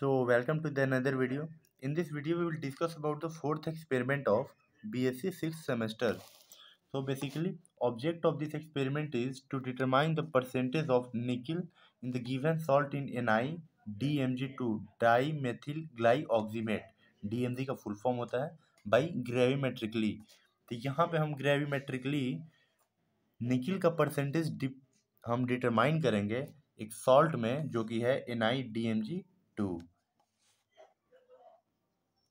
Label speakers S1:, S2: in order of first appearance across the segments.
S1: So welcome to the another video. In this video we will discuss about the fourth experiment of BSc 6th semester. So basically object of this experiment is to determine the percentage of nickel in the given salt in NiDMG2 dimethyl glyoximate. DMG का full form होता है by gravimetrically. तो यहाँ पे हम gravimetrically nickel का percentage हम determine करेंगे एक सॉल्ट में जो कि है NiDMG2.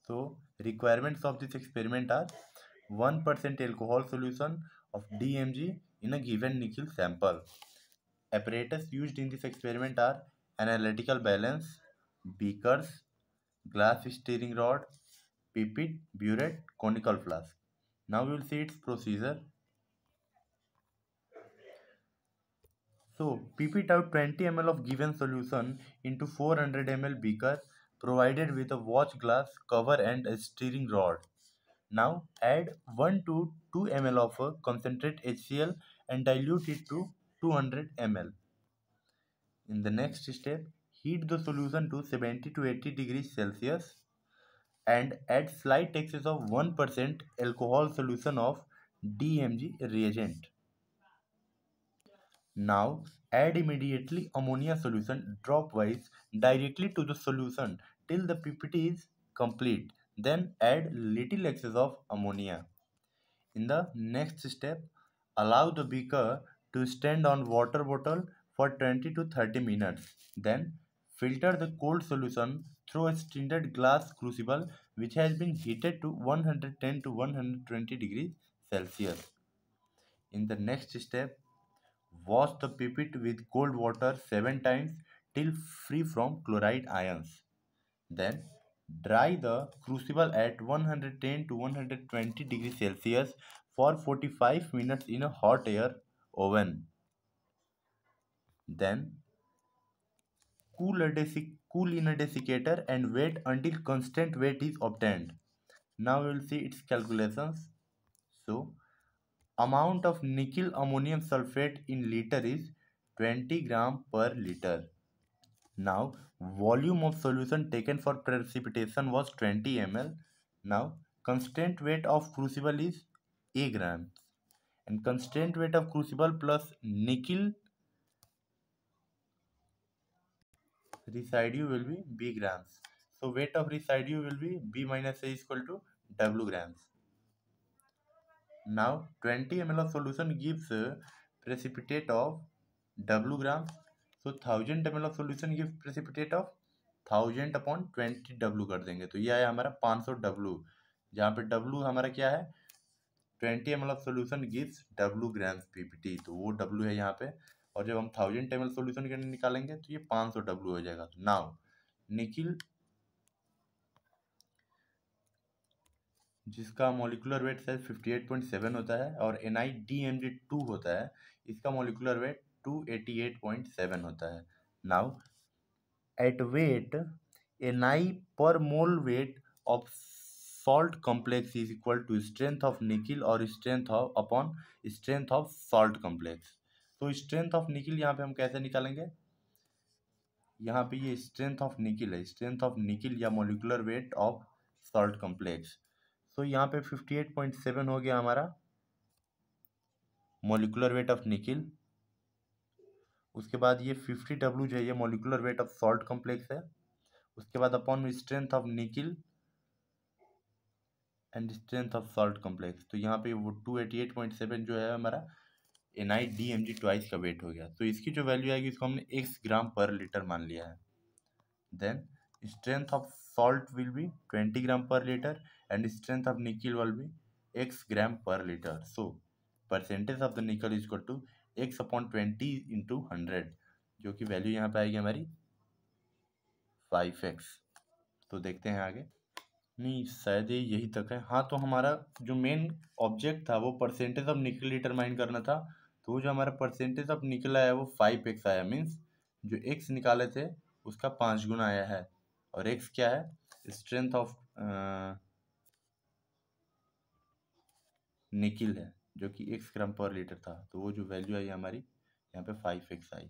S1: So requirements of this experiment are 1% alcohol solution of DMG in a given nickel sample. Apparatus used in this experiment are analytical balance, beakers, glass stirring rod, pipette, burette, conical flask. Now we will see its procedure. So pipette out 20 ml of given solution into 400 ml beaker provided with a watch glass cover and a stirring rod. Now add 1 to 2 ml of concentrate HCl and dilute it to 200 ml. In the next step, heat the solution to 70 to 80 degrees Celsius and add slight excess of 1% alcohol solution of DMG reagent. Now add immediately ammonia solution dropwise directly to the solution till the pipette is complete. Then add little excess of ammonia. In the next step, allow the beaker to stand on water bottle for 20 to 30 minutes. Then filter the cold solution through a standard glass crucible which has been heated to 110 to 120 degrees Celsius. In the next step, wash the pipette with cold water 7 times till free from chloride ions. Then dry the crucible at 110 to 120 degrees Celsius for 45 minutes in a hot air oven. Then cool in a desiccator and wait until constant weight is obtained. Now we will see its calculations. So amount of nickel ammonium sulfate in liter is 20 gram per liter. Now volume of solution taken for precipitation was 20 ml. Now constant weight of crucible is A grams and constant weight of crucible plus nickel residue will be B grams. So weight of residue will be B minus A is equal to W grams. Now 20 ml of solution gives precipitate of W grams. So 1000 ml of solution gives precipitate of 1000 upon 20 W कर देंगे तो ये आया हमारा 500 W, जहाँ पे W हमारा क्या है 20 ml of solution gives W grams PPT, तो वो W है यहाँ पे. और जब हम 1000 ml solution के निकालेंगे तो ये 500 W हो जाएगा. नाउ निकिल जिसका मॉलिक्यूलर वेट शायद 58.7 होता है और NiDMG2 होता है, इसका मॉलिक्यूलर वेट 288.7 होता है. Now at weight Ni per mole weight of salt complex is equal to strength of nickel और strength of upon strength of salt complex. तो strength of nickel यहाँ पे हम कैसे निकालेंगे, यहाँ पे ये strength of nickel है, strength of nickel या molecular weight of salt complex. तो यहाँ पे 58.7 हो गया हमारा मोलिकुलर वेट ऑफ निकिल. उसके बाद ये 50 W जो है ये molecular weight of salt complex है. उसके बाद upon strength of nickel and strength of salt complex, तो यहाँ पे वो 288.7 जो है हमारा NiDMG ट्वाइस का वेट हो गया. तो इसकी जो वैल्यू आएगी इसको हमने x ग्राम पर लीटर मान लिया है. Then strength of salt will be 20 gram per liter and strength of nickel will be x gram per liter. So percentage of the nickel is equal to x upon 20 into 100, जो कि value यहाँ पे आएगी हमारी 5x. तो देखते हैं आगे. नहीं शायद यही तक है. हाँ, तो हमारा जो मेन ऑब्जेक्ट था वो परसेंटेज ऑफ निकल डिटरमाइन करना था. तो जो हमारा परसेंटेज ऑफ निकल आया वो 5x आया, मीन्स जो x निकाले थे उसका 5 गुना आया है. और x क्या है, स्ट्रेंथ ऑफ निकिल है जो कि x ग्राम पर लीटर था. तो वो जो वैल्यू आई हमारी यहाँ पे 5x आई.